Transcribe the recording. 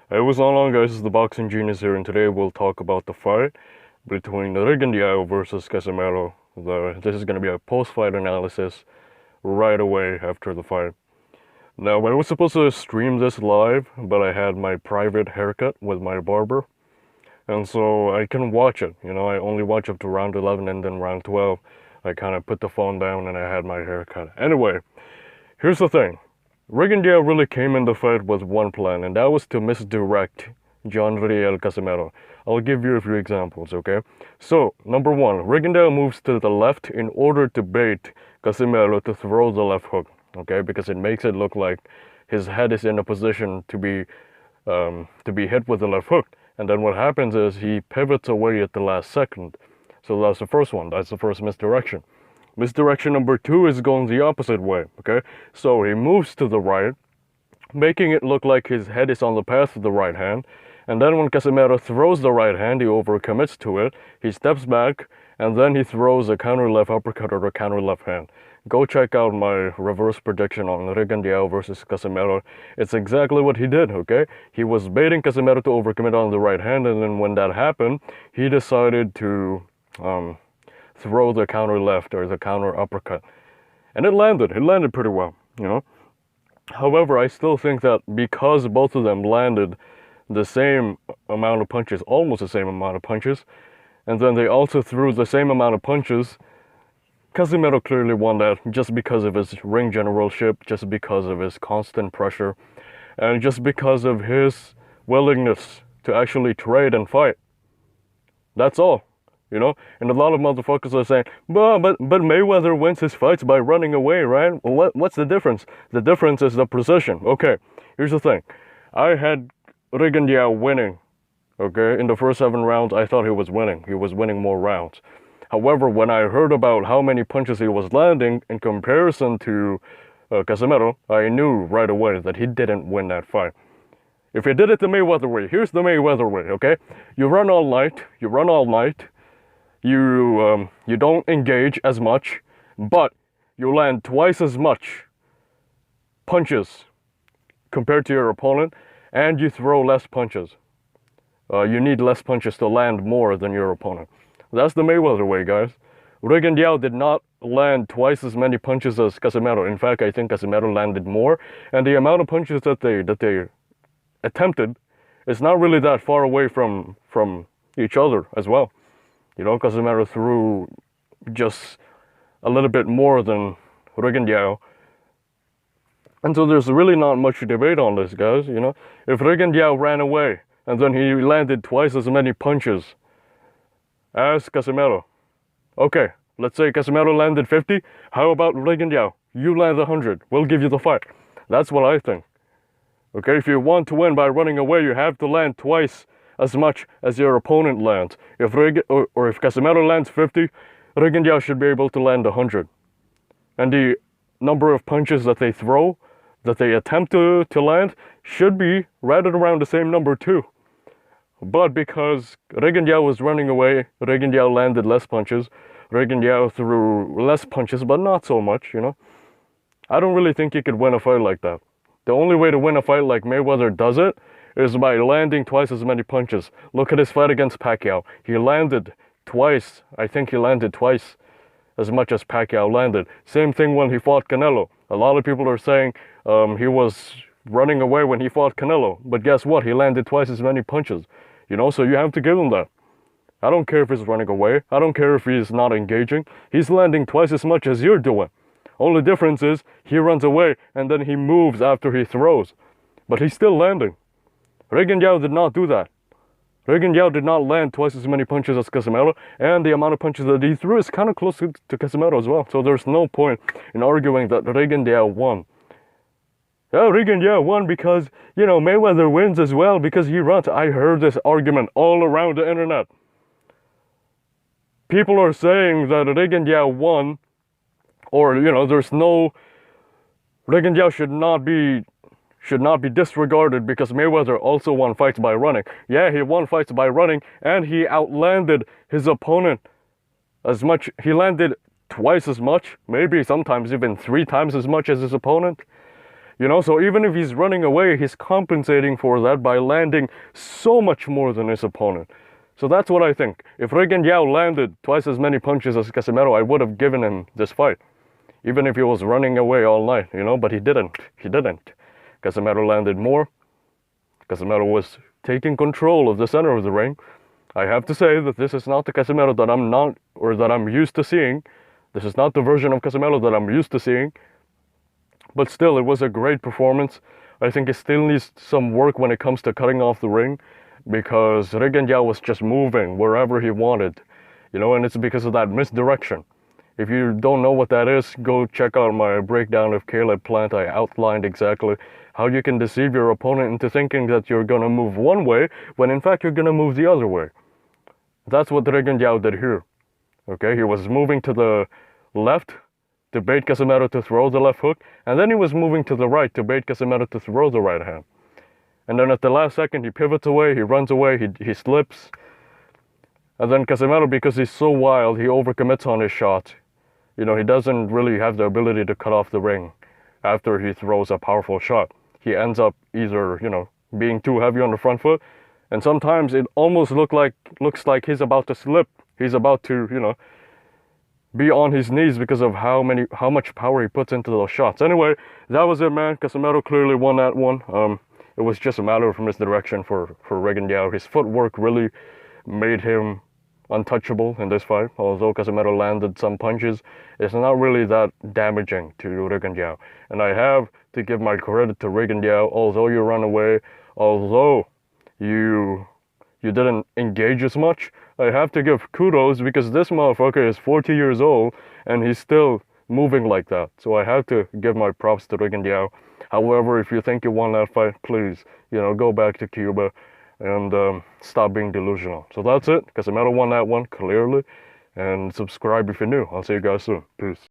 Hey, what's going on, guys? It's the Boxing Genius here, and today we'll talk about the fight between Rigondeaux versus Casimero. This is going to be a post-fight analysis right away after the fight. Now, I was supposed to stream this live, but I had my private haircut with my barber, and so I couldn't watch it. I only watched up to round 11, and then round 12, I kind of put the phone down and I had my haircut. Anyway, here's the thing. Rigondeaux really came in the fight with one plan, and that was to misdirect John Riel Casimero. I'll give you a few examples, okay? So, number one, Rigondeaux moves to the left in order to bait Casimero to throw the left hook, okay? Because it makes it look like his head is in a position to be hit with the left hook. And then what happens is he pivots away at the last second. So that's the first one. That's the first misdirection. Misdirection number two is going the opposite way, okay? So he moves to the right, making it look like his head is on the path of the right hand. And then when Casimero throws the right hand, he overcommits to it. He steps back, and then he throws a counter left uppercut or a counter left hand. Go check out my reverse prediction on Rigondeaux versus Casimero. It's exactly what he did, okay? He was baiting Casimero to overcommit on the right hand, and then when that happened, he decided to throw the counter left or the counter uppercut. And it landed pretty well. However, I still think that because both of them landed the same amount of punches, almost the same amount of punches, and then they also threw the same amount of punches, Casimero clearly won that just because of his ring generalship, just because of his constant pressure, and just because of his willingness to actually trade and fight. That's all. And a lot of motherfuckers are saying, but Mayweather wins his fights by running away, right? Well, what's the difference? The difference is the precision. Okay, here's the thing. I had Rigondeaux winning, okay? In the first 7 rounds, I thought he was winning. He was winning more rounds. However, when I heard about how many punches he was landing in comparison to Casimero, I knew right away that he didn't win that fight. If he did it the Mayweather way, here's the Mayweather way, okay? You run all night. You don't engage as much, but you land twice as much punches compared to your opponent, and you throw less punches. You need less punches to land more than your opponent. That's the Mayweather way, guys. Rigondeaux did not land twice as many punches as Casimero. In fact, I think Casimero landed more, and the amount of punches that they attempted is not really that far away from each other as well. Casimero threw just a little bit more than Rigondeaux. And so there's really not much debate on this, guys. If Rigondeaux ran away and then he landed twice as many punches as Casimero, okay, let's say Casimero landed 50. How about Rigondeaux? You land 100. We'll give you the fight. That's what I think. Okay, if you want to win by running away, you have to land twice as much as your opponent lands. If Casimero lands 50, Rigondeaux should be able to land 100. And the number of punches that they attempt to land, should be right at around the same number too. But because Rigondeaux was running away, Rigondeaux landed less punches. Rigondeaux threw less punches, but not so much, I don't really think you could win a fight like that. The only way to win a fight like Mayweather does it is by landing twice as many punches. Look at his fight against Pacquiao. He landed twice. I think he landed twice as much as Pacquiao landed. Same thing when he fought Canelo. A lot of people are saying he was running away when he fought Canelo. But guess what? He landed twice as many punches. So you have to give him that. I don't care if he's running away. I don't care if he's not engaging. He's landing twice as much as you're doing. Only difference is he runs away and then he moves after he throws. But he's still landing. Rigondeaux did not do that. Rigondeaux did not land twice as many punches as Casimero, and the amount of punches that he threw is kind of close to Casimero as well. So there's no point in arguing that Rigondeaux won. Yeah, Rigondeaux won because, Mayweather wins as well because he runs. I heard this argument all around the internet. People are saying that Rigondeaux won, or, there's no... Rigondeaux should not be disregarded because Mayweather also won fights by running. Yeah, he won fights by running, and he outlanded his opponent as much. He landed twice as much, maybe sometimes even 3 times as much as his opponent. You know, so even if he's running away, he's compensating for that by landing so much more than his opponent. So that's what I think. If Rigondeaux landed twice as many punches as Casimero, I would have given him this fight. Even if he was running away all night, you know, but he didn't. He didn't. Casimero landed more. Casimero was taking control of the center of the ring. I have to say that this is not the Casimero that I'm used to seeing. This is not the version of Casimero that I'm used to seeing. But still, it was a great performance. I think it still needs some work when it comes to cutting off the ring, because Rigondeaux was just moving wherever he wanted, you know, and it's because of that misdirection. If you don't know what that is, go check out my breakdown of Caleb Plant. I outlined exactly how you can deceive your opponent into thinking that you're going to move one way, when in fact you're going to move the other way. That's what Rigondeaux did here. Okay, he was moving to the left to bait Casimero to throw the left hook, and then he was moving to the right to bait Casimero to throw the right hand. And then at the last second, he pivots away, he runs away, he slips. And then Casimero, because he's so wild, he overcommits on his shot. You know, he doesn't really have the ability to cut off the ring after he throws a powerful shot. He ends up either, you know, being too heavy on the front foot, and sometimes it almost looks like he's about to slip. He's about to, you know, be on his knees because of how much power he puts into those shots. Anyway, that was it, man. Casimero clearly won that one. It was just a matter of misdirection for Rigondeaux. His footwork really made him untouchable in this fight. Although Casimero landed some punches, it's not really that damaging to Rigondeaux. And I have to give my credit to Rigondeaux. Although you run away, although you didn't engage as much, I have to give kudos, because this motherfucker is 40 years old and he's still moving like that. So I have to give my props to Rigondeaux. However, if you think you won that fight, please, you know, go back to Cuba and stop being delusional. So that's it. Casimero won that one, clearly. And subscribe if you're new. I'll see you guys soon. Peace.